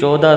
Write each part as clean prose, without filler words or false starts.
14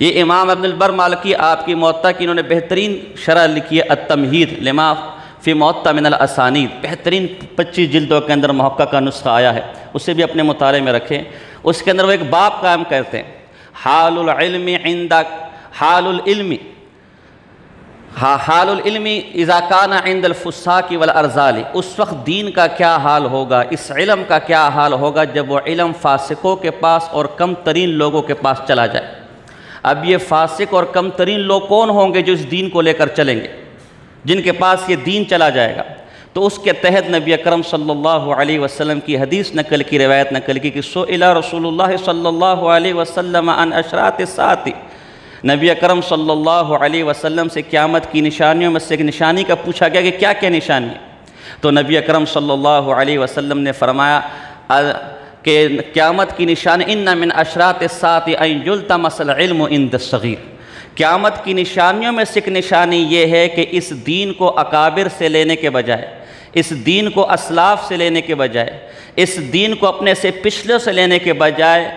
یہ امام ابن البر مالکی آپ کی موطا کی انہوں نے بہترین شرح لکھی ہے التمہید لما فی موطا من الاسانید، بہترین 25 جلدوں کے اندر محقق کا نسخہ آیا ہے، اسے بھی اپنے مطالعے میں رکھیں۔ اس کے اندر وہ ایک باب قائم کرتے ہیں، حال العلم اذا کان عند الفساق والارذال، اس وقت دین کا کیا حال ہوگا، اس علم کا کیا حال ہوگا جب وہ علم فاسقوں کے پاس اور کم ترین لوگوں کے پاس چلا جائے۔ اب یہ فاسق اور کم ترین لوگ کون ہوں گے جو اس دین کو لے کر چلیں گے، جن کے پاس یہ دین چلا جائے گا؟ تو اس کے تحت نبی اکرم صلی اللہ علیہ وسلم کی حدیث نقل کی، روایت نقل کی کہ سئل رسول اللہ صلی اللہ علیہ وسلم عن اشراط الساعۃ، نبی اکرم صلی اللہ علیہ وسلم سے قیامت کی نشانیوں میں سے ایک نشانی کا پوچھا گیا کہ کیا کیا نشانی ہے؟ تو نبی اکرم صلی اللہ علیہ وسلم نے فرمایا کہ قیامت کی نشانی ان من اشراط الساعۃ ان یلتمس العلم عند الصغیر، قیامت کی نشانیوں میں سے ایک نشانی یہ ہے کہ اس دین کو اکابر سے لینے کے بجائے، اس دین کو اسلاف سے لینے کے بجائے، اس دین کو اپنے سے پچھلوں سے لینے کے بجائے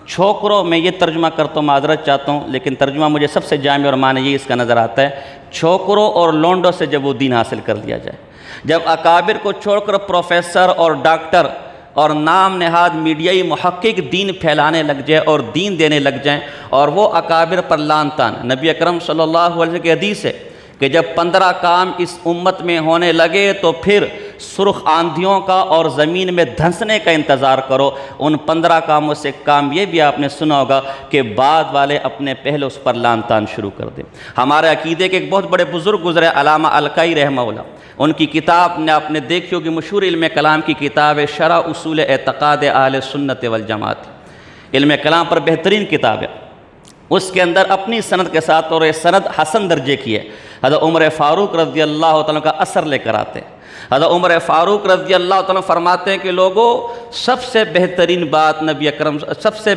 چھوکروں، میں یہ ترجمہ کرتا ہوں، معذرت چاہتا ہوں لیکن ترجمہ مجھے سب سے جامع اور معنی یہ اس کا نظر آتا ہے، چھوکروں اور لونڈوں سے جب وہ دین حاصل کر لیا جائے، جب اکابر کو چھوڑ کر پروفیسر اور ڈاکٹر اور نام نہاد میڈیائی محقق دین پھیلانے لگ جائے اور دین دینے لگ جائیں، اور وہ اکابر پر لعن طعن۔ نبی اکرم صلی اللہ علیہ وسلم کی حدیث ہے کہ جب 15 کام اس امت میں ہونے لگے تو پھر سرخ آندھیوں کا اور زمین میں دھنسنے کا انتظار کرو۔ ان 15 کاموں سے کام یہ بھی آپ نے سنا ہوگا کہ بعد والے اپنے پہلے اس پر لعن طعن شروع کر دیں۔ ہمارے عقیدے کے ایک بہت بڑے بزرگ گزرے علامہ الکائی رحمہ اللہ، ان کی کتاب نے آپ نے دیکھی ہوگی، مشہور علم کلام کی کتاب ہے شرح اصول اعتقاد اہل سنت والجماعت، علم کلام پر بہترین کتاب ہے۔ اس کے اندر اپنی سند کے ساتھ، اور یہ سند حسن درجے کی ہے، حضرت عمر فاروق رضی اللہ تعالیٰ کا اثر لے کر آتے ہیں۔ حضرت عمر فاروق رضی اللہ تعالیٰ فرماتے ہیں کہ لوگوں، سب سے بہترین بات نبی اکرم، سب سے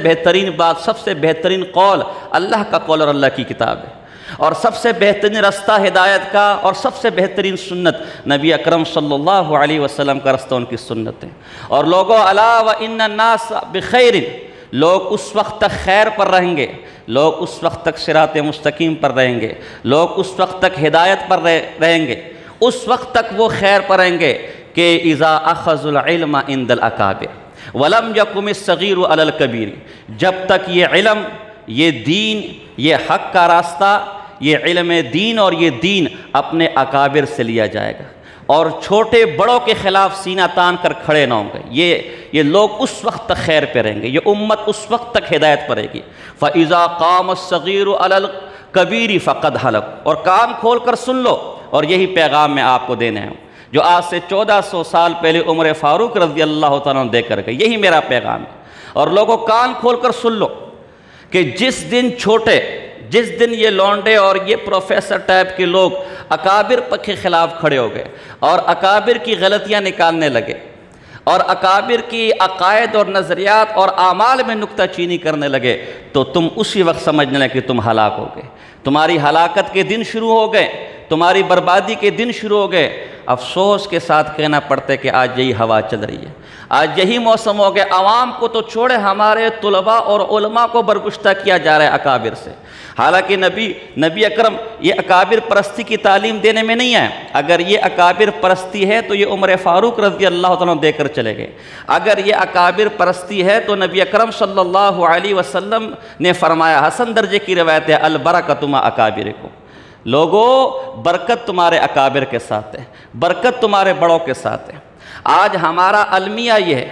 بہترین قول اللہ کا قول اور اللہ کی کتاب ہے، اور سب سے بہترین رستہ ہدایت کا اور سب سے بہترین سنت نبی اکرم صلی اللہ علیہ وسلم کا رستہ، ان کی سنت ہے۔ اور لوگوں، الا وان الناس بخیر، لوگ اس وقت تک خیر پر رہیں گے، لوگ اس وقت تک صراط مستقیم پر رہیں گے، لوگ اس وقت تک ہدایت پر رہیں گے، اس وقت تک وہ خیر پر رہیں گے کہ اذا اخذوا العلم عند الاکابر ولم یقم الصغیر علی الکبیر، جب تک یہ علم، یہ دین، یہ حق کا راستہ، یہ علم دین اور یہ دین اپنے اکابر سے لیا جائے گا، اور چھوٹے بڑوں کے خلاف سینہ تان کر کھڑے نہ ہوں گے، یہ لوگ اس وقت تک خیر پہ رہیں گے، یہ امت اس وقت تک ہدایت پر رہے گی۔ فَإِذَا قَامَ الصَّغِيرُ عَلَى الْكَبِيرِ فَقَدْ هَلَكَ، اور کان کھول کر سن لو، اور یہی پیغام میں آپ کو دینے ہوں جو آج سے 1400 سال پہلے عمر فاروق رضی اللہ تعالیٰ دے کر گئے، یہی میرا پیغام ہے۔ اور لوگوں، کان کھول کر سن لو کہ جس دن یہ لونڈے اور یہ پروفیسر ٹائپ کے لوگ اکابر کے خلاف کھڑے ہو گئے اور اکابر کی غلطیاں نکالنے لگے اور اکابر کی عقائد اور نظریات اور اعمال میں نکتہ چینی کرنے لگے، تو تم اسی وقت سمجھنے لگے کہ تم ہلاک ہو گئے، تمہاری ہلاکت کے دن شروع ہو گئے، تمہاری بربادی کے دن شروع ہو گئے۔ افسوس کے ساتھ کہنا پڑتا ہے کہ آج یہی ہوا چل رہی ہے، آج یہی موسم ہو گیا۔ عوام کو تو چھوڑے، ہمارے طلباء اور علماء کو برگشتہ کیا جا رہا ہے اکابر سے، حالانکہ نبی اکرم یہ اکابر پرستی کی تعلیم دینے میں نہیں آئے۔ اگر یہ اکابر پرستی ہے تو یہ عمر فاروق رضی اللہ تعالیٰ دے کر چلے گئے، اگر یہ اکابر پرستی ہے تو نبی اکرم صلی اللہ علیہ وسلم نے فرمایا، حسن درجے کی روایت ہے، البرکۃ مع اکابرکم، لوگوں برکت تمہارے اکابر کے ساتھ ہے، برکت تمہارے بڑوں کے ساتھ ہے۔ آج ہمارا المیہ یہ ہے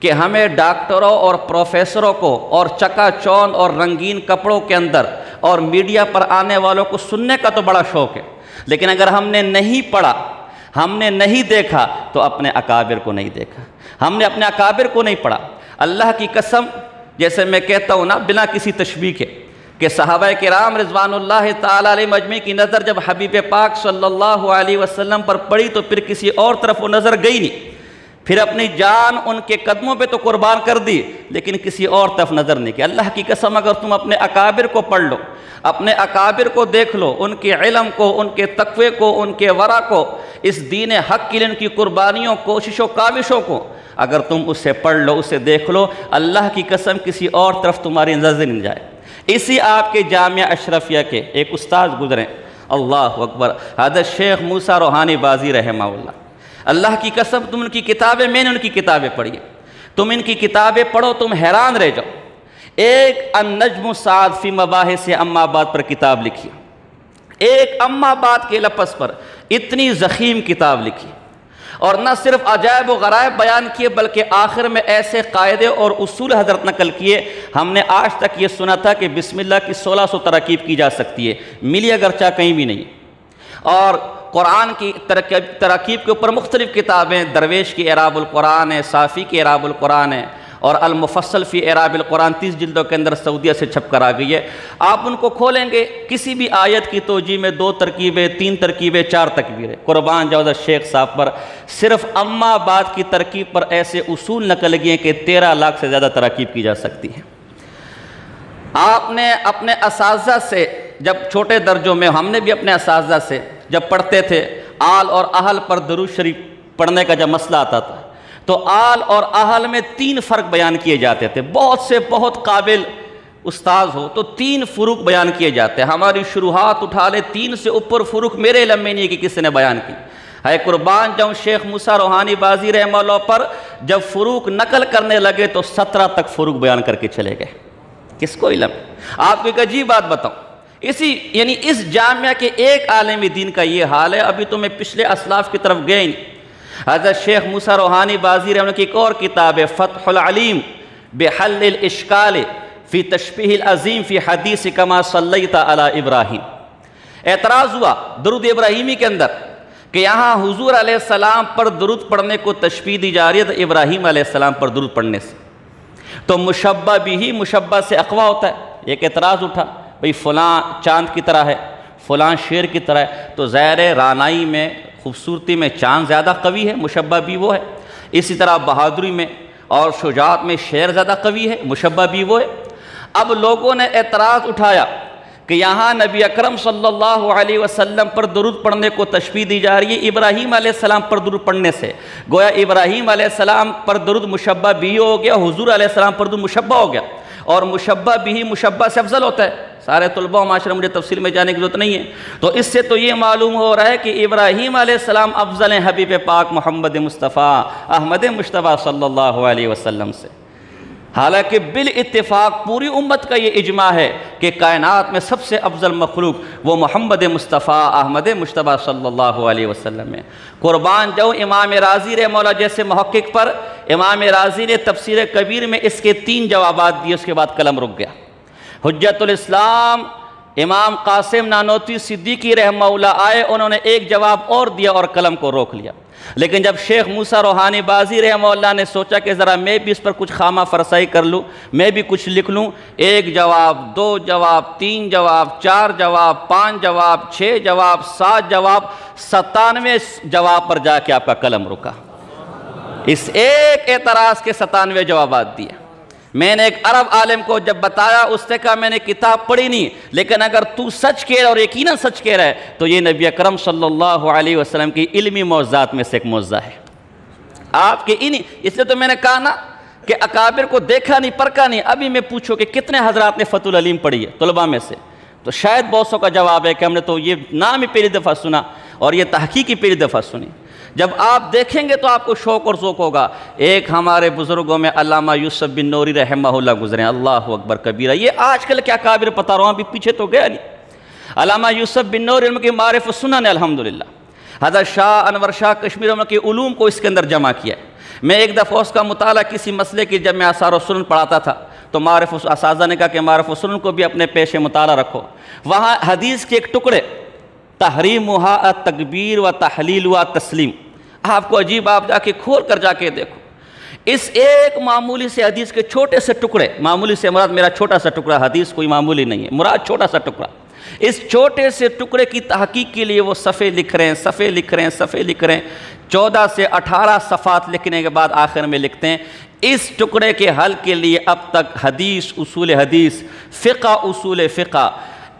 کہ ہمیں ڈاکٹروں اور پروفیسروں کو اور چکا چوند اور رنگین کپڑوں کے اندر اور میڈیا پر آنے والوں کو سننے کا تو بڑا شوق ہے، لیکن اگر ہم نے نہیں پڑھا، ہم نے نہیں دیکھا تو اپنے اکابر کو نہیں دیکھا، ہم نے اپنے اکابر کو نہیں پڑھا۔ اللہ کی قسم، جیسے میں کہتا ہوں نا بنا کسی تشبیہ کے، کہ صحابہ کرام رضوان اللہ تعالیٰ علیہ مجمعین کی نظر جب حبیب پاک صلی اللہ علیہ وسلم پر پڑی تو پھر کسی اور طرف وہ نظر گئی نہیں، پھر اپنی جان ان کے قدموں پہ تو قربان کر دی لیکن کسی اور طرف نظر نہیں کی۔ اللہ کی قسم، اگر تم اپنے اکابر کو پڑھ لو، اپنے اکابر کو دیکھ لو، ان کے علم کو، ان کے تقوی کو، ان کے ورع کو، اس دین حق کے لیے ان کی قربانیوں، کوششوں، کاوشوں کو اگر تم اسے پڑھ لو، اسے دیکھ لو، اللہ کی قسم کسی اور طرف تمہاری نظر نہیں جائے، اسی آپ کے جامعہ اشرفیہ کے ایک استاد گزرے، اللہ اکبر، حضرت شیخ موسیٰ روحانی بازی رحمہ اللہ۔ اللہ کی قسم تم ان کی کتابیں، میں نے ان کی کتابیں پڑھی ہیں، تم ان کی کتابیں پڑھو تم حیران رہ جاؤ۔ ایک النجم السعد فی مباحث اما بعد پر کتاب لکھی، ایک اما بعد کے لفظ پر اتنی ضخیم کتاب لکھی، اور نہ صرف عجائب و غرائب بیان کیے بلکہ آخر میں ایسے قاعدے اور اصول حضرت نقل کیے، ہم نے آج تک یہ سنا تھا کہ بسم اللہ کی 1600 تراکیب کی جا سکتی ہے، ملی اگرچہ کہیں بھی نہیں۔ اور قرآن کی تراکیب کے اوپر مختلف کتابیں، درویش کی اعراب القرآن ہے، صافی کی اعراب القرآن ہے، اور المفصل فی اعراب القرآن 30 جلدوں کے اندر سعودیہ سے چھپ کر آ گئی ہے۔ آپ ان کو کھولیں گے، کسی بھی آیت کی توجیہ میں 2 ترکیبیں، 3 ترکیبیں، 4 تکبیریں، قربان جاؤ شیخ صاحب پر صرف اما بعد کی ترکیب پر ایسے اصول نقل گئے کہ 13 لاکھ سے زیادہ تراکیب کی جا سکتی ہے۔ آپ نے اپنے اساتذہ سے، جب چھوٹے درجوں میں ہم نے بھی اپنے اساتذہ سے جب پڑھتے تھے، آل اور اہل پر درود شریف پڑھنے کا جب مسئلہ آتا تھا تو آل اور اہل میں 3 فرق بیان کیے جاتے تھے۔ بہت قابل استاذ ہو تو 3 فروق بیان کیے جاتے ہیں۔ ہماری شروحات اٹھا لے، 3 سے اوپر فروق میرے علم میں نہیں کہ کسی نے بیان کی ہے۔ قربان جاؤں شیخ موسیٰ روحانی بازی رحمہ اللہ پر جب فروق نقل کرنے لگے تو 17 تک فروق بیان کر کے چلے گئے۔ کس کو علم؟ آپ کو ایک عجیب بات بتاؤں، یعنی اس جامعہ کے ایک عالم دین کا یہ حال ہے۔ ابھی تو میں پچھلے اسلاف کی طرف گئے نہیں۔ حضرت شیخ موسیٰ روحانی بازی رحمہ اللہ کی ایک اور کتاب ہے، فتح العلیم بحل الاشکال فی تشبیہ العظیم فی حدیث کما صلیت علی ابراہیم۔ اعتراض ہوا درود ابراہیمی کے اندر کہ یہاں حضور علیہ السلام پر درود پڑھنے کو تشبیہ دی جا رہی ہے تو ابراہیم علیہ السلام پر درود پڑھنے سے، تو مشبہ بھی مشبہ سے اقویٰ ہوتا ہے۔ ایک اعتراض اٹھا، بھئی فلاں چاند کی طرح ہے، فلاں شیر کی طرح ہے، تو ظاہر رانائی میں، خوبصورتی میں چاند زیادہ قوی ہے، مشبہ بھی وہ ہے۔ اسی طرح بہادری میں اور شجاعت میں شیر زیادہ قوی ہے، مشبہ بھی وہ ہے۔ اب لوگوں نے اعتراض اٹھایا کہ یہاں نبی اکرم صلی اللہ علیہ وسلم پر درود پڑھنے کو تشبیہ دی جا رہی ہے ابراہیم علیہ السلام پر درود پڑھنے سے، گویا ابراہیم علیہ السلام پر درود مشبہ بھی ہو گیا، حضور علیہ السلام پر درود مشبہ ہو گیا، اور مشبہ بھی مشبہ سے افضل ہوتا ہے۔ سارے طلباء و معاشرہ مجھے تفصیل میں جانے کی ضرورت نہیں ہے۔ تو اس سے تو یہ معلوم ہو رہا ہے کہ ابراہیم علیہ السلام افضل ہیں حبیب پاک محمد مصطفیٰ احمد مجتبیٰ صلی اللہ علیہ وسلم سے، حالانکہ بالاتفاق پوری امت کا یہ اجماع ہے کہ کائنات میں سب سے افضل مخلوق وہ محمد مصطفیٰ احمد مجتبیٰ صلی اللہ علیہ وسلم ہے۔ قربان جاؤں امام رازی رحمہ اللہ جیسے محقق پر، امام رازی نے تفسیر کبیر میں اس کے 3 جوابات دیے، اس کے بعد قلم رک گیا۔ حجت الاسلام امام قاسم نانوتوی صدیقی رحمہ اللہ آئے، انہوں نے ایک جواب اور دیا اور قلم کو روک لیا۔ لیکن جب شیخ موسیٰ روحانی بازی رحمہ اللہ نے سوچا کہ ذرا میں بھی اس پر کچھ خامہ فرسائی کر لوں، میں بھی کچھ لکھ لوں، 1 جواب، 2 جواب، 3 جواب، 4 جواب، 5 جواب، 6 جواب، 7 جواب، 97 جواب پر جا کے آپ کا قلم رکا۔ اس ایک اعتراض کے 97 جوابات دیے۔ میں نے ایک عرب عالم کو جب بتایا، اس نے کہا میں نے کتاب پڑھی نہیں، لیکن اگر تو سچ کہہ رہا ہے اور یقیناً سچ کہہ رہا ہے تو یہ نبی اکرم صلی اللہ علیہ وسلم کی علمی معجزات میں سے ایک معجزہ ہے۔ آپ کے اس لیے تو میں نے کہا نا کہ اکابر کو دیکھا نہیں، پرکھا نہیں۔ ابھی میں پوچھو کہ کتنے حضرات نے فتح العلیم پڑھی ہے طلباء میں سے، تو شاید بہت سو کا جواب ہے کہ ہم نے تو یہ نام ہی پہلی دفعہ سنا اور یہ تحقیق ہی پہلی دفعہ سنی۔ جب آپ دیکھیں گے تو آپ کو شوق اور ذوق ہوگا۔ ایک ہمارے بزرگوں میں علامہ یوسف بن نوری رحمہ اللہ گزرے، اللہ اکبر کبیرہ، یہ آج کل کیا کابر پتا رہا ہوں، ابھی پیچھے تو گیا نہیں۔ علامہ یوسف بن نوری علم کی معارف السنن ہے الحمدللہ۔ حضرت شاہ انور شاہ کشمیر علم کے علوم کو اس کے اندر جمع کیا ہے۔ میں ایک دفعہ اس کا مطالعہ کسی مسئلے کی جب میں آثار السنن پڑھاتا تھا تو معارف اساتذہ نے کہا کہ معارف السنن کو بھی اپنے پیش مطالعہ رکھو۔ وہاں حدیث کے ایک ٹکڑے تحریمھا التکبیر و تحلیل و تسلیم، آپ کو عجیب، آپ جا کے کھول کر جا کے دیکھو، اس ایک معمولی سے حدیث کے چھوٹے سے ٹکڑے، معمولی سے مراد میرا چھوٹا سا ٹکڑا، حدیث کوئی معمولی نہیں ہے، مراد چھوٹا سا ٹکڑا، اس چھوٹے سے ٹکڑے کی تحقیق کے لیے وہ صفحے لکھ رہے ہیں، صفحے لکھ رہے ہیں، صفحے لکھ رہے ہیں، 14 سے 18 صفحات لکھنے کے بعد آخر میں لکھتے ہیں اس ٹکڑے کے حل کے لیے اب تک حدیث، اصول حدیث، فقہ، اصول فقہ،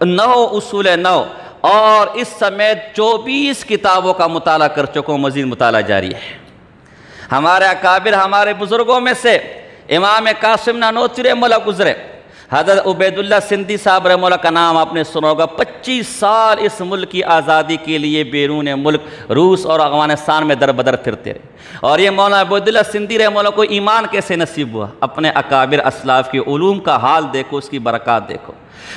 9 اصول 9 اور اس سمیت 24 کتابوں کا مطالعہ کر چکوں، مزید مطالعہ جاری ہے۔ ہمارے اکابر، ہمارے بزرگوں میں سے امام قاسم نانوتوی رحمہ اللہ گزرے، حضرت عبیداللہ سندھی صاحب رحمہ اللہ کا نام آپ نے سنا ہوگا۔ 25 سال اس ملک کی آزادی کے لیے بیرون ملک روس اور افغانستان میں در بدر پھرتے رہے۔ اور یہ مولانا عبیداللہ سندھی رحمہ اللہ کو ایمان کیسے نصیب ہوا؟ اپنے اکابر اسلاف کے علوم کا حال دیکھو، اس کی برکات دیکھو۔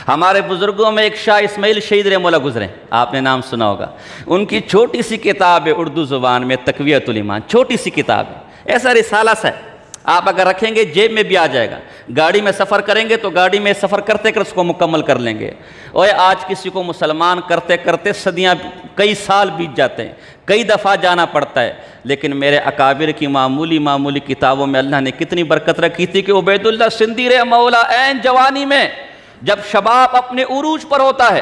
ہمارے بزرگوں میں ایک شاہ اسماعیل شہید رحمہ اللہ گزرے، آپ نے نام سنا ہوگا۔ ان کی چھوٹی سی کتاب ہے اردو زبان میں، تقویۃ الایمان، چھوٹی سی کتاب ہے، ایسا رسالہ سا ہے، آپ اگر رکھیں گے جیب میں بھی آ جائے گا، گاڑی میں سفر کریں گے تو گاڑی میں سفر کرتے کرتے اس کو مکمل کر لیں گے۔ اور آج کسی کو مسلمان کرتے کرتے صدیاں، کئی سال بیت جاتے ہیں، کئی دفعہ جانا پڑتا ہے، لیکن میرے اکابر کی معمولی کتابوں میں اللہ نے کتنی برکت رکھی تھی کہ عبیداللہ سندھی رحمہ اللہ عین جوانی میں، جب شباب اپنے عروج پر ہوتا ہے،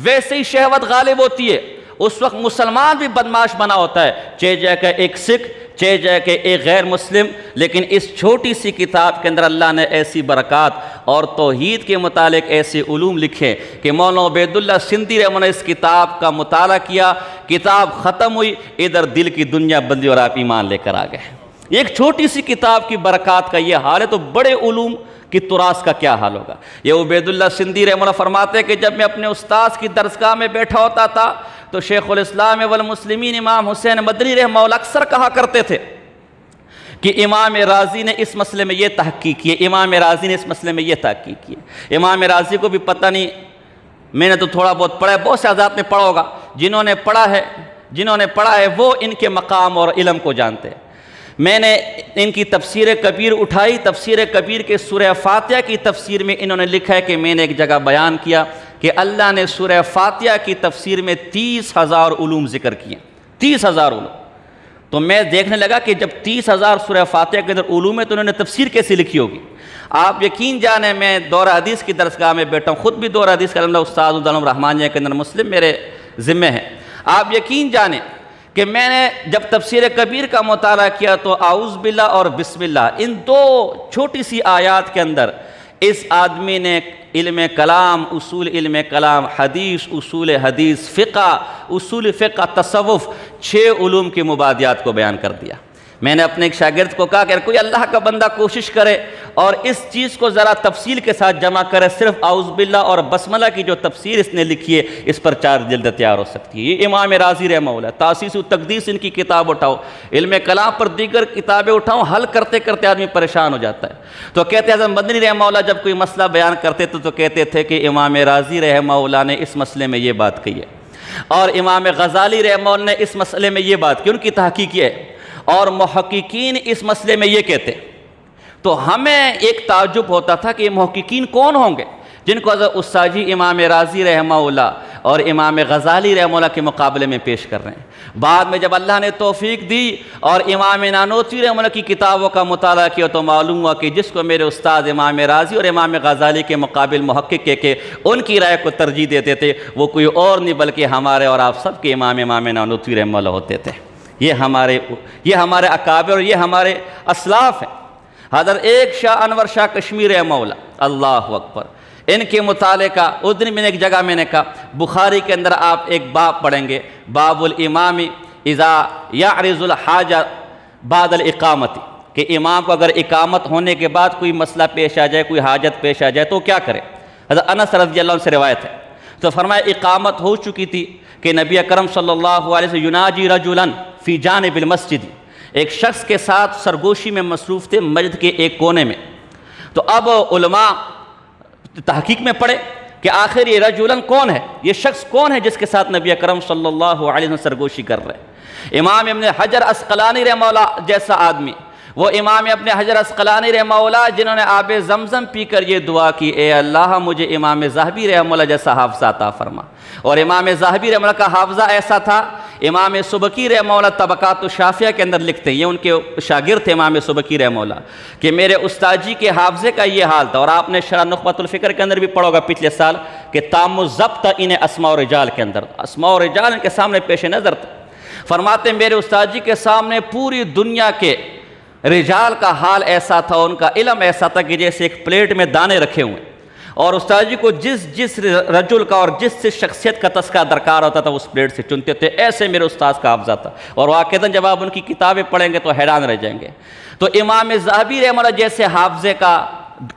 ویسے ہی شہوت غالب ہوتی ہے، اس وقت مسلمان بھی بدماش بنا ہوتا ہے، چاہے جائے کہ ایک سکھ، چاہے جائے کہ ایک غیر مسلم، لیکن اس چھوٹی سی کتاب کے اندر اللہ نے ایسی برکات اور توحید کے متعلق ایسے علوم لکھے کہ مولانا عبیداللہ سندھی رحمہ اللہ نے اس کتاب کا مطالعہ کیا، کتاب ختم ہوئی، ادھر دل کی دنیا بندی اور آپ ایمان لے کر آ گئے۔ ایک چھوٹی سی کتاب کی برکات کا یہ حال ہے، تو بڑے علوم کی تراث کا کیا حال ہوگا؟ یہ عبیداللہ سندھی رحمہ اللہ فرماتے ہیں کہ جب میں اپنے استاذ کی درسگاہ میں بیٹھا ہوتا تھا تو شیخ الاسلام والمسلمین امام حسین مدنی رحمہ اللہ اکثر کہا کرتے تھے کہ امام رازی نے اس مسئلے میں یہ تحقیق کی ہے، امام رازی نے اس مسئلے میں یہ تحقیق کی ہے۔ امام رازی کو بھی پتہ نہیں، میں نے تو تھوڑا بہت پڑھا ہے، بہت سے حضرات نے پڑھا ہوگا، جنہوں نے پڑھا ہے وہ ان کے مقام اور علم کو جانتے ہیں۔ میں نے ان کی تفسیر کبیر اٹھائی، تفسیر کبیر کے سورہ فاتحہ کی تفسیر میں انہوں نے لکھا ہے کہ میں نے ایک جگہ بیان کیا کہ اللہ نے سورہ فاتحہ کی تفسیر میں 30,000 علوم ذکر کیے، 30,000 علوم۔ تو میں دیکھنے لگا کہ جب 30,000 سورہ فاتحہ کے اندر علوم ہے تو انہوں نے تفسیر کیسے لکھی ہوگی؟ آپ یقین جانیں، میں دورہ حدیث کی درسگاہ میں بیٹھا ہوں، خود بھی دورہ حدیث کا الحمدللہ استاد عبدالعلیم الرحمان کے اندر مسلم میرے ذمہ ہیں۔ آپ یقین جانیں کہ میں نے جب تفسیر کبیر کا مطالعہ کیا تو اعوذ باللہ اور بسم اللہ، ان دو چھوٹی سی آیات کے اندر اس آدمی نے علم کلام، اصول علم کلام، حدیث، اصول حدیث، فقہ، اصول فقہ، تصوف، 6 علوم کے مبادیات کو بیان کر دیا۔ میں نے اپنے ایک شاگرد کو کہا کہ کوئی اللہ کا بندہ کوشش کرے اور اس چیز کو ذرا تفصیل کے ساتھ جمع کرے، صرف اعوذ باللہ اور بسملہ کی جو تفسیر اس نے لکھی ہے اس پر 4 جلد تیار ہو سکتی ہے۔ یہ امام رازی رحمہ اللہ، تاسیس التقدیس ان کی کتاب اٹھاؤ، علم کلام پر دیگر کتابیں اٹھاؤ، حل کرتے کرتے آدمی پریشان ہو جاتا ہے۔ تو کہتے ہیں حضرت مدنی رحمہ اللہ جب کوئی مسئلہ بیان کرتے تو کہتے تھے کہ امام رازی رحمہ اللہ نے اس مسئلے میں یہ بات کہی ہے، اور امام غزالی رحمہ اللہ نے اس مسئلے میں یہ بات کی، ان کی تحقیق یہ ہے، اور محققین اس مسئلے میں یہ کہتے۔ تو ہمیں ایک تعجب ہوتا تھا کہ یہ محققین کون ہوں گے جن کو حضرت استاذی امام رازی رحمہ اللہ اور امام غزالی رحمہ اللہ کے مقابلے میں پیش کر رہے ہیں۔ بعد میں جب اللہ نے توفیق دی اور امام نانوتوی رحمہ اللہ کی کتابوں کا مطالعہ کیا تو معلوم ہوا کہ جس کو میرے استاد امام رازی اور امام غزالی کے مقابل محقق کہ ان کی رائے کو ترجیح دیتے تھے، وہ کوئی اور نہیں بلکہ ہمارے اور آپ سب کے امام نانوتوی رحمہ اللہ ہوتے تھے۔ یہ ہمارے اکابر اور یہ ہمارے اسلاف ہیں۔ حضرت ایک شاہ انور شاہ کشمیر رحمہ اللہ، اللہ اکبر، ان کے مطالعے کا اس دن میں نے ایک جگہ میں نے کہا، بخاری کے اندر آپ ایک باب پڑھیں گے، باب الامام اذا یعرض الحاجہ بعد الاقامت، کہ امام کو اگر اقامت ہونے کے بعد کوئی مسئلہ پیش آ جائے، کوئی حاجت پیش آ جائے تو کیا کرے۔ حضرت انس رضی اللہ عنہ سے روایت ہے، تو فرمایا اقامت ہو چکی تھی کہ نبی اکرم صلی اللہ علیہ وسلم یناجی رجلا فی جانب المسجد، ایک شخص کے ساتھ سرگوشی میں مصروف تھے مسجد کے ایک کونے میں۔ تو اب علماء تحقیق میں پڑے کہ آخر یہ رجلن کون ہے، یہ شخص کون ہے جس کے ساتھ نبی اکرم صلی اللہ علیہ وسلم سرگوشی کر رہے ہیں۔ امام ابن حجر عسقلانی رحمہ اللہ جیسا آدمی، وہ امام ابن حجر عسقلانی رحمہ اللہ جنہوں نے آب زمزم پی کر یہ دعا کی، اے اللہ مجھے امام ذہبی رحمہ اللہ جیسا حافظہ عطا فرما۔ اور امام ذہبی رحمہ اللہ کا حافظہ ایسا تھا، امام سبکی رحمہ اللہ طبقات الشافیہ کے اندر لکھتے ہیں، یہ ان کے شاگرد تھے امام سبکی رحمہ اللہ، کہ میرے استاد جی کے حافظے کا یہ حال تھا۔ اور آپ نے شرح نخبۃ الفکر کے اندر بھی پڑھا ہوگا پچھلے سال کہ تام الضبط انہیں اسماء و رجال کے اندر، اسماء و رجال ان کے سامنے پیش نظر تھا۔ فرماتے ہیں میرے استاد جی کے سامنے پوری دنیا کے رجال کا حال ایسا تھا، ان کا علم ایسا تھا کہ جیسے ایک پلیٹ میں دانے رکھے ہوئے، اور استاد جی کو جس رجل کا اور جس شخصیت کا تذکرہ درکار ہوتا تھا اس پلیٹ سے چنتے تھے، ایسے میرے استاد کا حافظہ تھا۔ اور واقعتاً جب آپ ان کی کتابیں پڑھیں گے تو حیران رہ جائیں گے۔ تو امام ذہبی رحمہ اللہ جیسے حافظے کا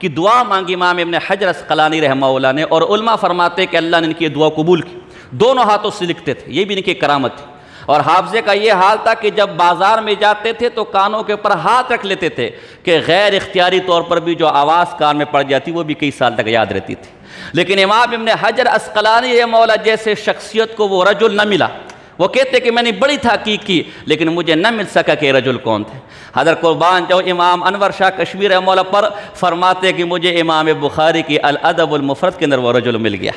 کی دعا مانگی امام ابن حجر عسقلانی رحمہ اللہ نے، اور علماء فرماتے کہ اللہ نے ان کی دعا قبول کی، دونوں ہاتھوں سے لکھتے تھے، یہ بھی ان کی کرامت تھی۔ اور حافظے کا یہ حال تھا کہ جب بازار میں جاتے تھے تو کانوں کے اوپر ہاتھ رکھ لیتے تھے کہ غیر اختیاری طور پر بھی جو آواز کان میں پڑ جاتی وہ بھی کئی سال تک یاد رہتی تھی۔ لیکن امام ابن حجر عسقلانی رحمہ اللہ جیسے شخصیت کو وہ رجل نہ ملا۔ وہ کہتے کہ میں نے بڑی تحقیق کی لیکن مجھے نہ مل سکا کہ رجل کون تھے۔ حضرت قربان جو امام انور شاہ کشمیری رحمہ اللہ پر فرماتے کہ مجھے امام بخاری کی الادب المفرد کے اندر وہ رجل مل گیا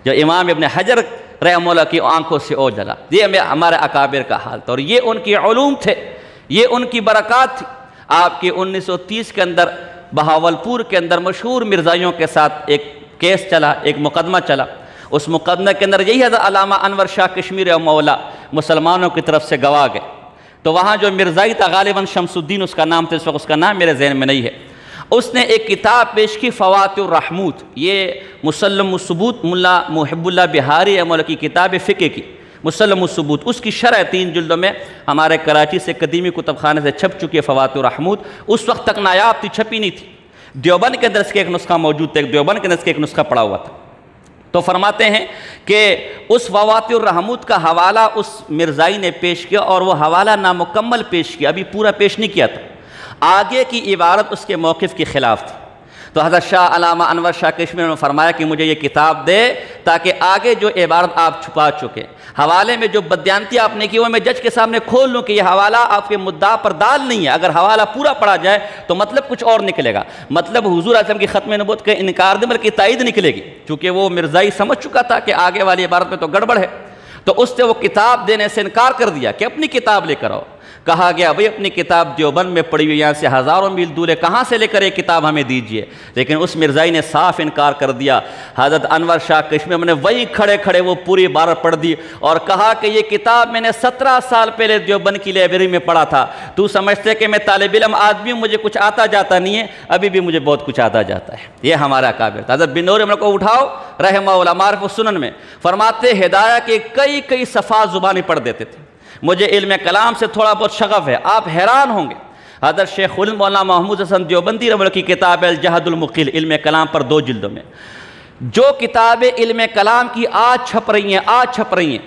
جو امام ابن حجر رحمہ اللہ کی آنکھوں سے اوجھلا۔ یہ ہمارے اکابر کا حال تھا، اور یہ ان کی علوم تھے، یہ ان کی برکات تھی۔ آپ کی 1930 کے اندر بہاولپور کے اندر مشہور مرزائیوں کے ساتھ ایک کیس چلا، ایک مقدمہ چلا۔ اس مقدمے کے اندر یہی حضرت علامہ انور شاہ کشمیری رحمہ اللہ مسلمانوں کی طرف سے گواہ گئے۔ تو وہاں جو مرزائی تھا، غالباً شمس الدین اس کا نام تھا، اس وقت اس کا نام میرے ذہن میں نہیں ہے، اس نے ایک کتاب پیش کی فواتح الرحموت، یہ مسلم الثبوت ملا محب اللہ بہاری رحمہ اللہ کی کتاب فقہ کی، مسلم الثبوت، اس کی شرح 3 جلدوں میں ہمارے کراچی سے قدیمی کتب خانے سے چھپ چکی ہے فواتح الرحموت، اس وقت تک نایاب تھی، چھپی نہیں تھی۔ دیوبند کے اندر اس کے ایک نسخہ موجود تھا، دیوبند کے اندر اس کے ایک نسخہ پڑا ہوا تھا۔ تو فرماتے ہیں کہ اس فواتح الرحموت کا حوالہ اس مرزائی نے پیش کیا، اور وہ حوالہ نامکمل پیش کیا، ابھی پورا پیش نہیں کیا تھا۔ آگے کی عبارت اس کے موقف کے خلاف تھی۔ تو حضرت شاہ علامہ انور شاہ کشمیری نے فرمایا کہ مجھے یہ کتاب دے تاکہ آگے جو عبارت آپ چھپا چکے، حوالے میں جو بدیانتی آپ نے کی وہ میں جج کے سامنے کھول لوں کہ یہ حوالہ آپ کے مدعا پر دال نہیں ہے۔ اگر حوالہ پورا پڑھا جائے تو مطلب کچھ اور نکلے گا، مطلب حضور علیہ السلام کی ختم نبوت کے انکار دے بلکہ تائید نکلے گی، چونکہ وہ مرزائی سمجھ چکا تھا کہ آگے والی عبارت میں تو گڑبڑ ہے۔ تو اس نے وہ کتاب دینے سے انکار کر دیا کہ اپنی کتاب لے کر آؤ۔ کہا گیا بھئی اپنی کتاب دیوبند میں پڑھی ہوئی، یہاں سے ہزاروں میل دور ہے، کہاں سے لے کر یہ کتاب ہمیں دیجئے؟ لیکن اس مرزائی نے صاف انکار کر دیا۔ حضرت انور شاہ کشمیری نے وہی کھڑے کھڑے وہ پوری عبارت پڑھ دی اور کہا کہ یہ کتاب میں نے 17 سال پہلے دیوبند کی لائبریری میں پڑھا تھا، تو سمجھتے کہ میں طالب علم آدمی ہوں، مجھے کچھ آتا جاتا نہیں ہے، ابھی بھی مجھے بہت کچھ آتا جاتا ہے۔ یہ ہمارا اکابر تھا۔ حضرت بن نور احمد کو اٹھاؤ رحمہ اللہ معارف السنن میں فرماتے ہدایہ کے کئی صفحات زبانی پڑھ دیتے تھے۔ مجھے علم کلام سے تھوڑا بہت شغف ہے، آپ حیران ہوں گے۔ حضرت شیخ مولانا محمود حسن دیوبندی رحمہ اللہ کی کتاب الجہد المقل علم کلام پر 2 جلدوں میں جو کتابیں علم کلام کی آج چھپ رہی ہیں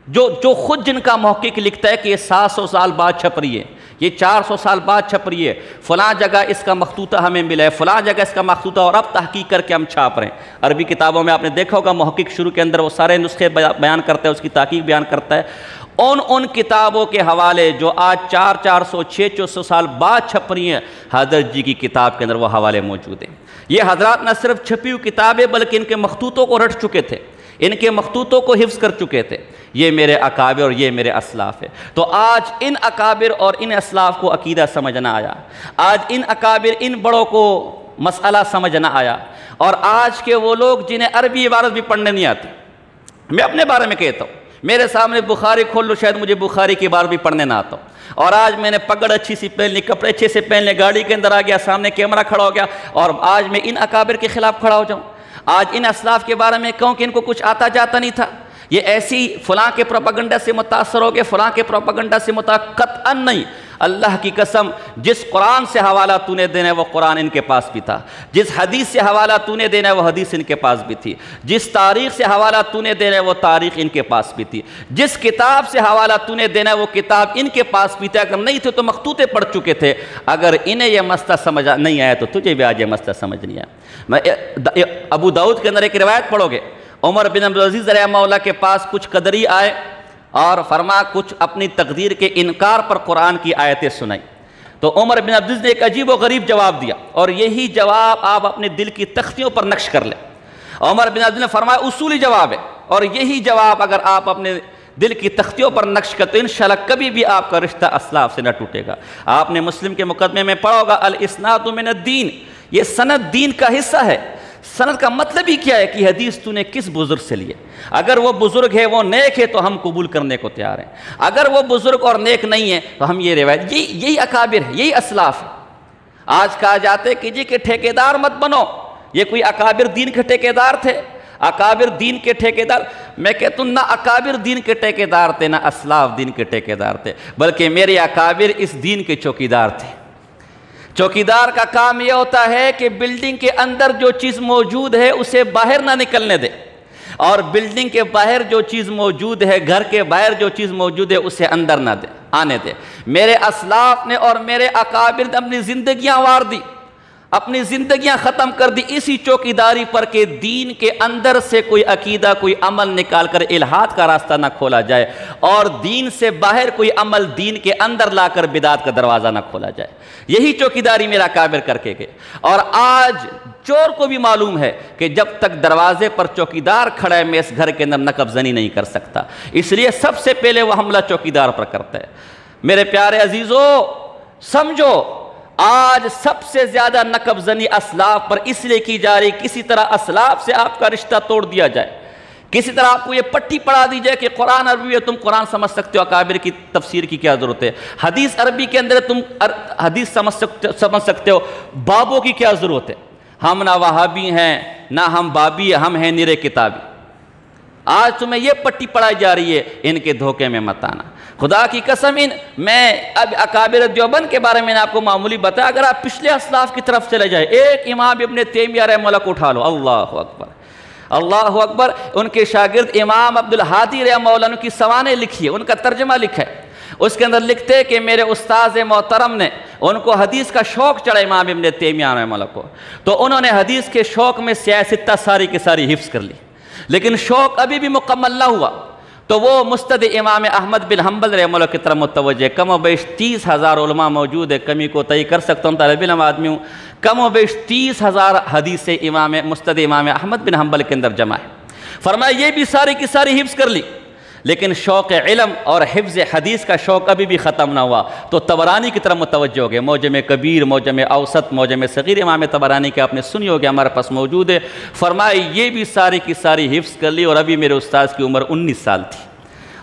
جو خود جن کا محقق لکھتا ہے کہ یہ 700 سال بعد چھپ رہی ہے، یہ 400 سال بعد چھپ رہی ہے، فلاں جگہ اس کا مخطوطہ ہمیں ملا ہے، فلاں جگہ اس کا مخطوطہ، اور اب تحقیق کر کے ہم چھاپ رہے ہیں۔ عربی کتابوں میں آپ نے دیکھا ہوگا محقق شروع کے اندر وہ سارے نسخے بیان کرتا ہے، اس کی تحقیق بیان کرتا ہے۔ ان کتابوں کے حوالے جو آج 400 600 سال بعد چھپ رہی ہیں، حضرت جی کی کتاب کے اندر وہ حوالے موجود ہیں۔ یہ حضرات نہ صرف چھپی ہوئی کتابیں بلکہ ان کے مخطوطوں کو رٹ چکے تھے، ان کے مخطوطوں کو حفظ کر چکے تھے۔ یہ میرے اکابر اور یہ میرے اسلاف ہے۔ تو آج ان اکابر اور ان اسلاف کو عقیدہ سمجھنا آیا، آج ان اکابر ان بڑوں کو مسئلہ سمجھنا آیا، اور آج کے وہ لوگ جنہیں عربی عبارت بھی پڑھنے نہیں آتی۔ میں اپنے بارے میں کہتا ہوں، میرے سامنے بخاری کھول لو شاید مجھے بخاری کی عبارت بھی پڑھنے نہ آتا ہوں، اور آج میں نے پگڑ اچھی سی پہن لی، کپڑے اچھے سے پہن لے، گاڑی کے اندر آ گیا، سامنے کیمرہ کھڑا ہو گیا، اور آج میں ان اکابر کے خلاف کھڑا ہو جاؤں، آج ان اسلاف کے بارے میں کہوں کہ ان کو کچھ آتا جاتا نہیں تھا، یہ ایسی فلاں کے پروپیگنڈا سے متاثر ہو گئے، فلاں کے پروپیگنڈا سے قطعاً نہیں۔ اللہ کی قسم، جس قرآن سے حوالہ تو نے دینا ہے وہ قرآن ان کے پاس بھی تھا، جس حدیث سے حوالہ تو نے دینا ہے وہ حدیث ان کے پاس بھی تھی، جس تاریخ سے حوالہ تو نے دینا ہے وہ تاریخ ان کے پاس بھی تھی، جس کتاب سے حوالہ تو نے دینا ہے وہ کتاب ان کے پاس بھی تھی۔ اگر نہیں تھے تو مخطوطے پڑھ چکے تھے۔ اگر انہیں یہ مسئلہ سمجھ نہیں آیا تو تجھے بھی آج یہ مسئلہ سمجھ نہیں آیا۔ ابو داؤد کے اندر ایک روایت پڑھو گے، عمر بن عبدالعزیز رحمہ اللہ کے پاس کچھ قدری آئے اور فرما کچھ اپنی تقدیر کے انکار پر قرآن کی آیتیں سنائی، تو عمر بن عبدالعزیز نے ایک عجیب و غریب جواب دیا، اور یہی جواب آپ اپنے دل کی تختیوں پر نقش کر لیں۔ عمر بن عبدالعزیز نے فرمایا اصولی جواب ہے، اور یہی جواب اگر آپ اپنے دل کی تختیوں پر نقش کرتے تو انشاءاللہ کبھی بھی آپ کا رشتہ اسلاف سے نہ ٹوٹے گا۔ آپ نے مسلم کے مقدمے میں پڑھا ہوگا الاسناد من الدین، یہ سند دین کا حصہ ہے۔ سند کا مطلب ہی کیا ہے کہ حدیث تو نے کس بزرگ سے لیے، اگر وہ بزرگ ہے وہ نیک ہے تو ہم قبول کرنے کو تیار ہیں، اگر وہ بزرگ اور نیک نہیں ہے تو ہم یہ روایت، یہی اکابر ہے، یہی اسلاف ہے۔ آج کہا جاتا ہے کہ جی کہ ٹھیکیدار مت بنو، یہ کوئی اکابر دین کے ٹھیکیدار تھے؟ اکابر دین کے ٹھیکیدار، میں کہتا ہوں نہ اکابر دین کے ٹھیکیدار تھے، نہ اسلاف دین کے ٹھیکیدار تھے، بلکہ میرے اکابر اس دین کے چوکیدار تھے۔ چوکیدار کا کام یہ ہوتا ہے کہ بلڈنگ کے اندر جو چیز موجود ہے اسے باہر نہ نکلنے دے، اور بلڈنگ کے باہر جو چیز موجود ہے، گھر کے باہر جو چیز موجود ہے اسے اندر نہ آنے دے۔ میرے اسلاف نے اور میرے اکابر نے اپنی زندگیاں وار دی، اپنی زندگیاں ختم کر دی اسی چوکیداری پر کہ دین کے اندر سے کوئی عقیدہ، کوئی عمل نکال کر الحاد کا راستہ نہ کھولا جائے، اور دین سے باہر کوئی عمل دین کے اندر لا کر بدعت کا دروازہ نہ کھولا جائے۔ یہی چوکیداری میرا اکابر کر کے گئے، اور آج چور کو بھی معلوم ہے کہ جب تک دروازے پر چوکیدار کھڑا ہے میں اس گھر کے اندر نقب زنی نہیں کر سکتا، اس لیے سب سے پہلے وہ حملہ چوکیدار پر کرتا ہے۔ میرے پیارے عزیزو، سمجھو آج سب سے زیادہ نقب زنی اسلاف پر اس لیے کی جا رہی، کسی طرح اسلاف سے آپ کا رشتہ توڑ دیا جائے، کسی طرح آپ کو یہ پٹی پڑھا دی جائے کہ قرآن عربی ہے، تم قرآن سمجھ سکتے ہو، اکابر کی تفسیر کی کیا ضرورت ہے، حدیث عربی کے اندر تم حدیث سمجھ سکتے ہو، بابوں کی کیا ضرورت ہے، ہم نہ وہابی ہیں نہ ہم بابی، ہم ہیں نرے کتابی۔ آج تمہیں یہ پٹی پڑھائی جا رہی ہے، ان کے دھوکے میں مت آنا۔ خدا کی قسم، میں اب اکابر دیوبند کے بارے میں نے آپ کو معمولی بتایا، اگر آپ پچھلے اسلاف کی طرف چلے جائے، ایک امام ابن تیمیہ رحمہ اللہ کو اٹھا لو، اللہ اکبر اللہ اکبر، ان کے شاگرد امام عبدالہادی رحمہ اللہ کی سوانح لکھی ہے، ان کا ترجمہ لکھا ہے، اس کے اندر لکھتے کہ میرے استاذ محترم نے، ان کو حدیث کا شوق چڑھا امام ابن تیمیہ رحمہ اللہ کو، تو انہوں نے حدیث کے شوق میں سیاہ ستہ ساری کی ساری حفظ کر لی، لیکن شوق ابھی بھی مکمل نہ ہوا، تو وہ مستد امام احمد بن حنبل رحمہ اللہ کی طرف متوجہ، کم و بیش 30,000 علماء موجود ہے، کمی کو تئی کر سکتا ہوں، طالب علم آدمی ہوں، کم و بیش 30,000 حدیث مستد امام احمد بن حنبل کے اندر جمع ہے۔ فرمایا یہ بھی ساری کی ساری حفظ کر لی، لیکن شوق علم اور حفظ حدیث کا شوق ابھی بھی ختم نہ ہوا، تو طبرانی کی طرف متوجہ ہو گئے، معجم کبیر، معجم اوسط، معجم صغیر امام طبرانی کے آپ نے سنی ہوگی، ہمارے پاس موجود ہے۔ فرمایا یہ بھی ساری کی ساری حفظ کر لی، اور ابھی میرے استاذ کی عمر 19 سال تھی،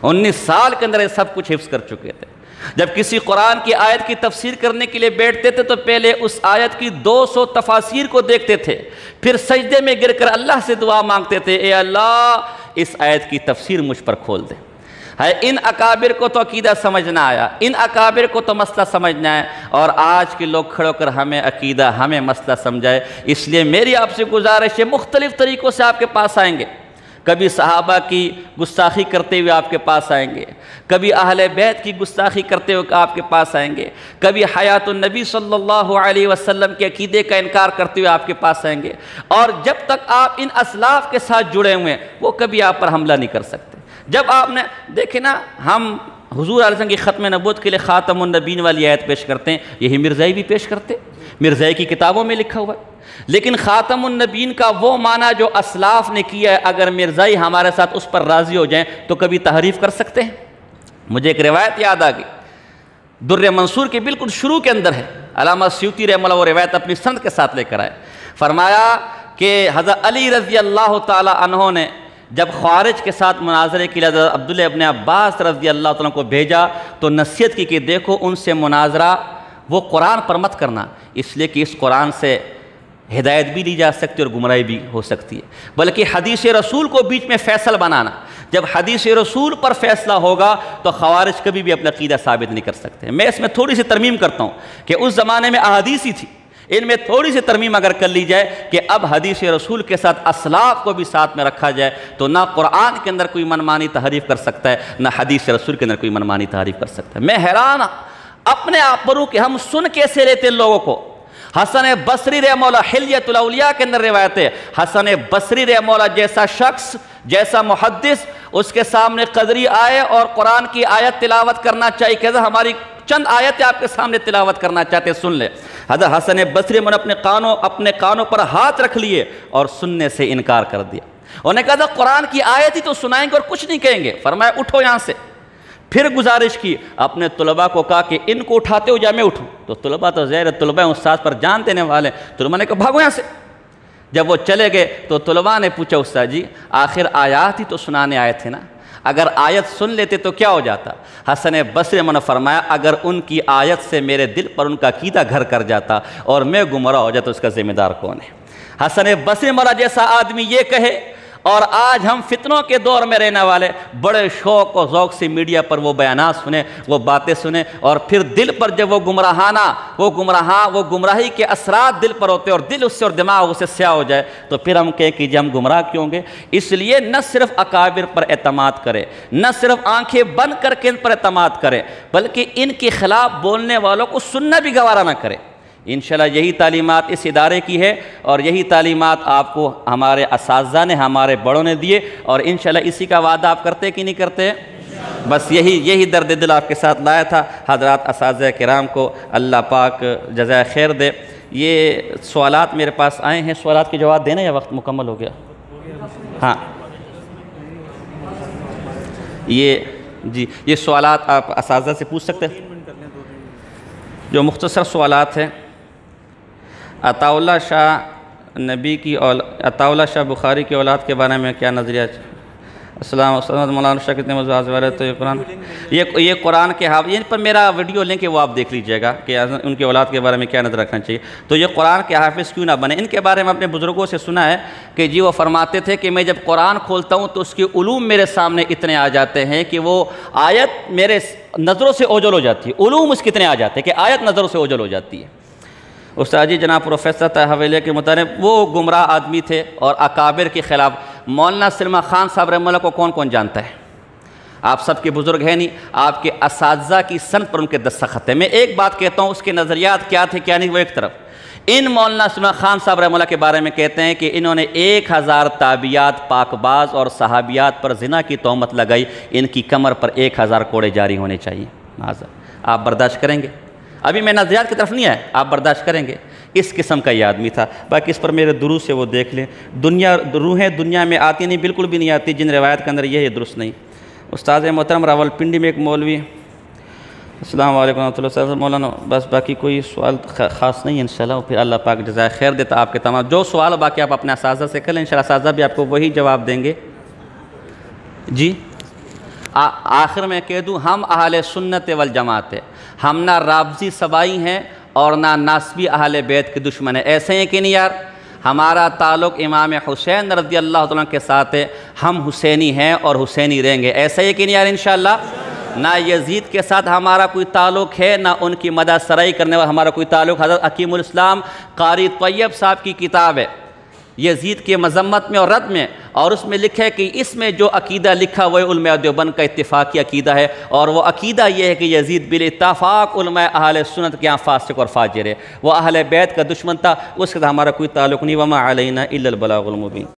19 سال کے اندر یہ سب کچھ حفظ کر چکے تھے۔ جب کسی قرآن کی آیت کی تفسیر کرنے کے لیے بیٹھتے تھے تو پہلے اس آیت کی 200 تفاسیر کو دیکھتے تھے، پھر سجدے میں گر کر اللہ سے دعا مانگتے تھے، اے اللہ اس آیت کی تفسیر مجھ پر کھول دے۔ ان اکابر کو تو عقیدہ سمجھنا آیا، ان اکابر کو تو مسئلہ سمجھنا ہے، اور آج کے لوگ کھڑے کر ہمیں عقیدہ، ہمیں مسئلہ سمجھائے۔ اس لیے میری آپ سے گزارش ہے، مختلف طریقوں سے آپ کے پاس آئیں گے، کبھی صحابہ کی گستاخی کرتے ہوئے آپ کے پاس آئیں گے، کبھی اہل بیت کی گستاخی کرتے ہوئے آپ کے پاس آئیں گے، کبھی حیات النبی صلی اللہ علیہ وسلم کے عقیدے کا انکار کرتے ہوئے آپ کے پاس آئیں گے، اور جب تک آپ ان اسلاف کے ساتھ جڑے ہوئے ہیں وہ کبھی آپ پر حملہ نہیں کر سکتے۔ جب آپ نے دیکھیں نا، ہم حضور علیہ وسلم کی ختم نبوت کے لیے خاتم النبیین والی آیت پیش کرتے ہیں، یہی مرزائی بھی پیش کرتے، مرزائی کی کتابوں میں لکھا ہوا ہے، لیکن خاتم النبیین کا وہ معنی جو اسلاف نے کیا ہے، اگر مرزائی ہمارے ساتھ اس پر راضی ہو جائیں تو کبھی تحریف کر سکتے ہیں؟ مجھے ایک روایت یاد آ گئی، در منصور کے بالکل شروع کے اندر ہے، علامہ سیوطی رحمہ اللہ وہ روایت اپنی سند کے ساتھ لے کر آئے، فرمایا کہ حضرت علی رضی اللہ تعالی عنہ نے جب خوارج کے ساتھ مناظرے کے لیے حضرت عبداللہ ابن عباس رضی اللہ تعالیٰ کو بھیجا تو نصیحت کی کہ دیکھو ان سے مناظرہ وہ قرآن پر مت کرنا، اس لیے کہ اس قرآن سے ہدایت بھی لی جا سکتی اور گمراہی بھی ہو سکتی ہے، بلکہ حدیث رسول کو بیچ میں فیصل بنانا، جب حدیث رسول پر فیصلہ ہوگا تو خوارج کبھی بھی اپنا عقیدہ ثابت نہیں کر سکتے۔ میں اس میں تھوڑی سی ترمیم کرتا ہوں کہ اس زمانے میں احادیث ہی تھی، ان میں تھوڑی سی ترمیم اگر کر لی جائے کہ اب حدیث رسول کے ساتھ اسلاف کو بھی ساتھ میں رکھا جائے تو نہ قرآن کے اندر کوئی منمانی تحریف کر سکتا ہے، نہ حدیث رسول کے اندر کوئی منمانی تحریف کر سکتا ہے۔ میں حیران اپنے آپ پر ہوں کہ ہم سن کیسے لیتے ان لوگوں کو۔ حسن بصری رحمہ اللہ حلیۃ الاولیاء کے اندر روایت ہے، حسن بصری رحمہ اللہ جیسا شخص، جیسا محدث، اس کے سامنے قدری آئے اور قرآن کی آیت تلاوت کرنا چاہیے، کہ ہماری چند آیتیں آپ کے سامنے تلاوت کرنا چاہتے سن لے۔ حضرت حسن بصری نے اپنے کانوں پر ہاتھ رکھ لیے اور سننے سے انکار کر دیا۔ انہوں نے کہا تھا قرآن کی آیت ہی تو سنائیں گے اور کچھ نہیں کہیں گے، فرمایا اٹھو یہاں سے۔ پھر گزارش کی، اپنے طلباء کو کہا کہ ان کو اٹھاتے ہو یا میں اٹھوں؟ تو طلباء تو ظاہر طلباء استاد پر جان دینے والے، طلباء نے کہا بھاگو یہاں سے۔ جب وہ چلے گئے تو طلباء نے پوچھا استاد جی آخر آیات ہی تو سنانے آئے تھے نا، اگر آیت سن لیتے تو کیا ہو جاتا؟ حسن بصری نے فرمایا اگر ان کی آیت سے میرے دل پر ان کا عقیدہ گھر کر جاتا اور میں گمراہ ہو جاتا تو اس کا ذمہ دار کون ہے؟ حسن بصری مولا جیسا آدمی یہ کہے اور آج ہم فتنوں کے دور میں رہنے والے بڑے شوق و ذوق سے میڈیا پر وہ بیانات سنیں، وہ باتیں سنیں، اور پھر دل پر جب وہ گمراہی کے اثرات دل پر ہوتے ہیں اور دل اس سے اور دماغ اس سے سیاہ ہو جائے، تو پھر ہم کہیں کہ ہم گمراہ کیوں گے؟ اس لیے نہ صرف اکابر پر اعتماد کرے، نہ صرف آنکھیں بند کر کے ان پر اعتماد کرے، بلکہ ان کے خلاف بولنے والوں کو سننا بھی گوارا نہ کرے۔ انشاءاللہ یہی تعلیمات اس ادارے کی ہے، اور یہی تعلیمات آپ کو ہمارے اساتذہ نے، ہمارے بڑوں نے دیے، اور انشاءاللہ اسی کا وعدہ آپ کرتے کہ نہیں کرتے؟ بس یہی درد دل آپ کے ساتھ لایا تھا۔ حضرات اساتذہ کرام کو اللہ پاک جزائے خیر دے۔ یہ سوالات میرے پاس آئے ہیں، سوالات کے جواب دینا یا وقت مکمل ہو گیا؟ ہاں یہ سوالات آپ اساتذہ سے پوچھ سکتے ہیں، جو مختصر سوالات ہیں۔ عطا اللہ شاہ بخاری کی اولاد کے بارے میں کیا نظریہ؟ السلام علیکم مولانا شاہ کتنے مزاج والے تو یہ قرآن کے حافظ، ان پر میرا ویڈیو لنک ہے، وہ آپ دیکھ لیجئے گا کہ ان کی اولاد کے بارے میں کیا نظر رکھنا چاہیے۔ تو یہ قرآن کے حافظ کیوں نہ بنے؟ ان کے بارے میں اپنے بزرگوں سے سنا ہے کہ جی وہ فرماتے تھے کہ میں جب قرآن کھولتا ہوں تو اس کے علوم میرے سامنے اتنے آ جاتے ہیں کہ وہ آیت میرے نظروں سے اوجھل ہو جاتی ہے، علوم اس کتنے آ جاتے ہیں کہ آیت نظروں سے اوجھل ہو جاتی ہے۔ استاد جی جناب پروفیسر طاہر حویلی کے مطابق وہ گمراہ آدمی تھے اور اکابر کے خلاف۔ مولانا سلمان خان صاحب رحمہ اللہ کو کون جانتا ہے؟ آپ سب کے بزرگ ہیں نہیں، آپ کے اساتذہ کی سند پر ان کے دستخط ہے۔ میں ایک بات کہتا ہوں، اس کے نظریات کیا تھے کیا نہیں وہ ایک طرف۔ ان مولانا سلمان خان صاحب رحمہ اللہ کے بارے میں کہتے ہیں کہ انہوں نے 1000 تابعیات پاک باز اور صحابیات پر زنا کی تہمت لگائی، ان کی کمر پر 1000 کوڑے جاری ہونے چاہیے۔ آپ برداشت کریں گے؟ ابھی میں نظریات کی طرف نہیں آیا، آپ برداشت کریں گے؟ اس قسم کا یہ آدمی تھا۔ باقی اس پر میرے دروس سے وہ دیکھ لیں۔ روحیں دنیا میں آتی نہیں، بالکل بھی نہیں آتی، جن روایت کے اندر یہ درست نہیں۔ استاد محترم راولپنڈی میں ایک مولوی، السلام علیکم ورحمۃ اللہ صاحب مولانا، بس باقی کوئی سوال خاص نہیں ہے انشاءاللہ، پھر اللہ پاک جزائے خیر دیتا آپ کے تمام جو سوال باقی آپ اپنے اساتذہ سے کریں، انشاءاللہ اساتذہ بھی آپ کو وہی جواب دیں گے۔ جی آخر میں کہہ دوں، ہم اہل سنت والجماعت ہیں، ہم نہ رافضی سبائی ہیں اور نہ ناسبی اہل بیت کے دشمن ہیں۔ ایسے ہیں کہ نہیں یار؟ ہمارا تعلق امام حسین رضی اللہ عنہ کے ساتھ ہے، ہم حسینی ہیں اور حسینی رہیں گے، ایسے ہے کہ نہیں یار انشاءاللہ؟ نہ یزید کے ساتھ ہمارا کوئی تعلق ہے، نہ ان کی مدح سرائی کرنے والا ہمارا کوئی تعلق۔ حضرت حکیم الاسلام قاری طیب صاحب کی کتاب ہے یزید کے مذمت میں اور رد میں، اور اس میں لکھا ہے کہ اس میں جو عقیدہ لکھا وہ علماء دیوبند کا اتفاقی عقیدہ ہے، اور وہ عقیدہ یہ ہے کہ یزید بالاتفاق علماء اہل سنت کے یہاں فاسق اور فاجر ہے، وہ اہل بیت کا دشمن تھا، اس کے ساتھ ہمارا کوئی تعلق نہیں۔ وما علینا الا البلاغ المبین۔